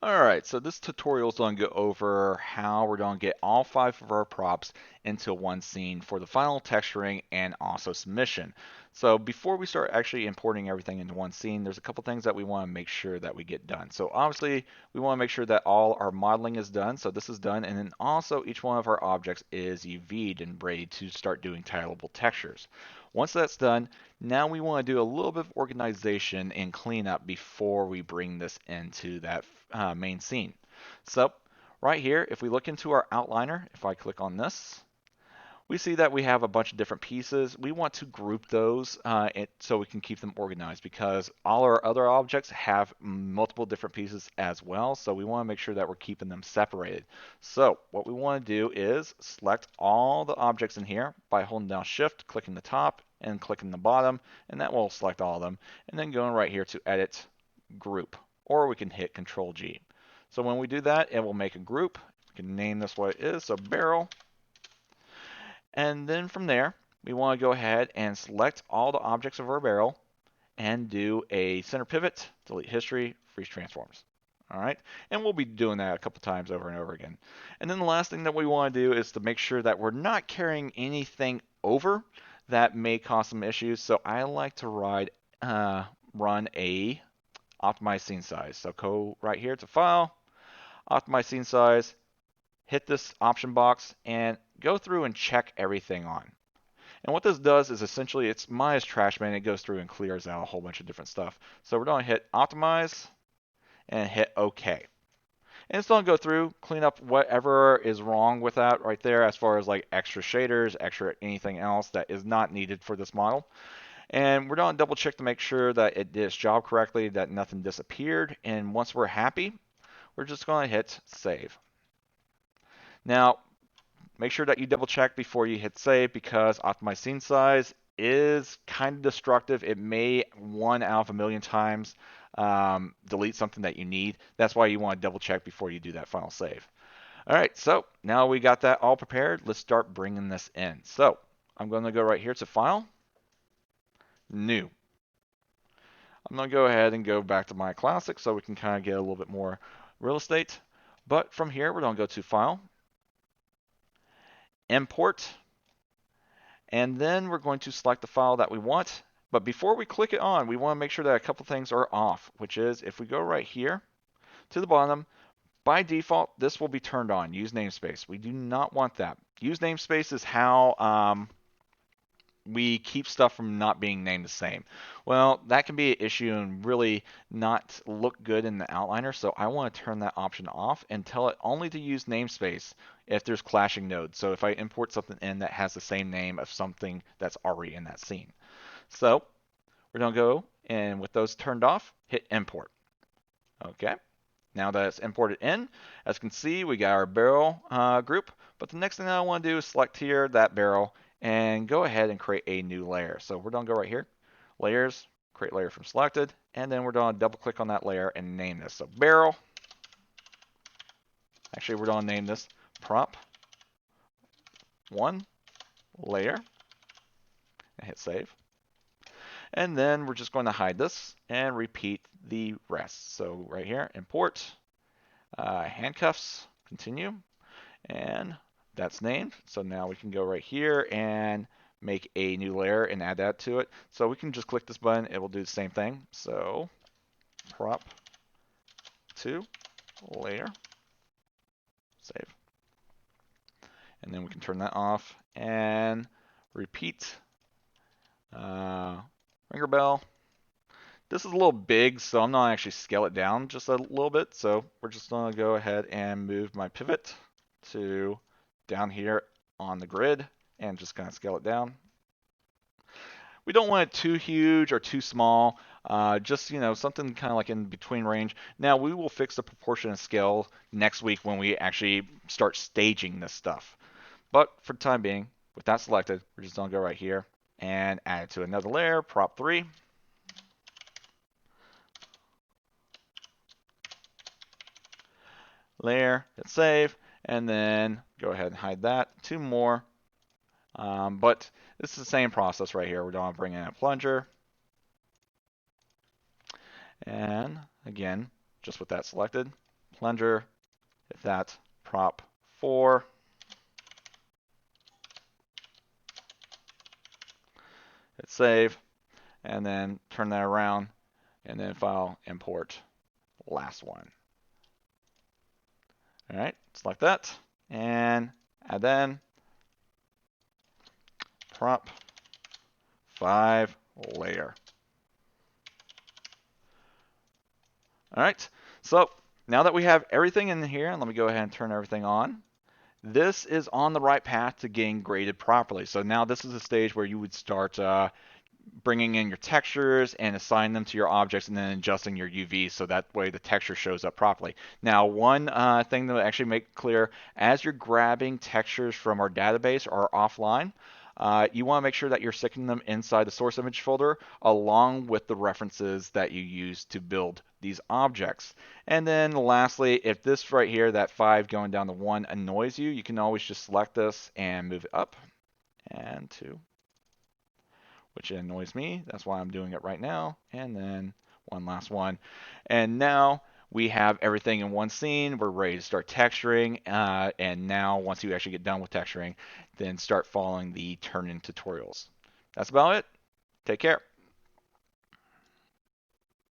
Alright, so this tutorial is going to go over how we're going to get all 5 of our props into one scene for the final texturing and also submission. So before we start actually importing everything into one scene, there's a couple things that we want to make sure that we get done. So obviously, we want to make sure that all our modeling is done, so this is done, and then also each one of our objects is UV'd and ready to start doing titleable textures. Once that's done, now we want to do a little bit of organization and cleanup before we bring this into that main scene. So right here, if we look into our outliner, if I click on this, we see that we have a bunch of different pieces. We want to group those so we can keep them organized because all our other objects have multiple different pieces as well. So we want to make sure that we're keeping them separated. So what we want to do is select all the objects in here by holding down Shift, clicking the top, and clicking the bottom, and that will select all of them. And then going right here to Edit, Group, or we can hit Control G. So when we do that, it will make a group. We can name this what it is, so barrel. And then from there, we want to go ahead and select all the objects of our barrel and do a center pivot, delete history, freeze transforms. All right, and we'll be doing that a couple times over and over again. And then the last thing that we want to do is to make sure that we're not carrying anything over that may cause some issues. So I like to run a optimize scene size. So go right here to File, optimize scene size, hit this option box, and go through and check everything on. And what this does is essentially it's minus trash man. It goes through and clears out a whole bunch of different stuff. So we're going to hit optimize and hit OK. And it's going to go through, clean up whatever is wrong with that right there as far as like extra shaders, extra anything else that is not needed for this model. And we're going to double check to make sure that it did its job correctly, that nothing disappeared. And once we're happy, we're just going to hit save. Now, make sure that you double check before you hit save because optimize scene size is kind of destructive. It may 1 out of 1 million times delete something that you need. That's why you want to double check before you do that final save. All right, so now we got that all prepared. Let's start bringing this in. So I'm going to go right here to File, New. I'm going to go ahead and go back to my classic so we can kind of get a little bit more real estate. But from here, we're going to go to File, Import, and then we're going to select the file that we want. But before we click it on, we want to make sure that a couple things are off, which is if we go right here to the bottom, by default, this will be turned on, use namespace. We do not want that. Use namespace is how we keep stuff from not being named the same. Well, that can be an issue and really not look good in the outliner, so I want to turn that option off and tell it only to use namespace if there's clashing nodes. So if I import something in that has the same name of something that's already in that scene. So we're going to go and with those turned off, hit import. Okay. Now that it's imported in, as you can see, we got our barrel group. But the next thing that I want to do is select here that barrel and go ahead and create a new layer. So we're going to go right here, layers, create layer from selected, and then we're going to double click on that layer and name this. So barrel. Actually, we're going to name this prop 1 layer and hit save. And then we're just going to hide this and repeat the rest. So right here, import, handcuffs, continue, and that's named. So now we can go right here and make a new layer and add that to it. So we can just click this button, it will do the same thing. So prop 2 layer, save. And then we can turn that off and repeat. Ringer bell. This is a little big, so I'm not actually scale it down just a little bit. So we're just going to go ahead and move my pivot to down here on the grid and just kind of scale it down. We don't want it too huge or too small, just something kind of like in between range. Now we will fix the proportion and scale next week when we actually start staging this stuff. But for the time being, with that selected, we're just going to go right here and add it to another layer, prop 3. Layer, hit save, and then go ahead and hide that. 2 more. But this is the same process right here. We're going to bring in a plunger. And again, just with that selected, plunger, hit that, prop 4. Hit save, and then turn that around, and then file import last one. All right, select that, and add then prop 5 layer. All right, so now that we have everything in here, and let me go ahead and turn everything on. This is on the right path to getting graded properly. So now this is a stage where you would start bringing in your textures and assign them to your objects and then adjusting your UV so that way the texture shows up properly. Now, one thing to actually make clear, as you're grabbing textures from our database or offline, you want to make sure that you're sticking them inside the source image folder along with the references that you use to build these objects. And then lastly, if this right here, that 5 going down to 1 annoys you, you can always just select this and move it up and 2, which annoys me. That's why I'm doing it right now. And then one last one. And now we have everything in one scene. We're ready to start texturing. And now once you actually get done with texturing, then start following the turn-in tutorials. That's about it. Take care.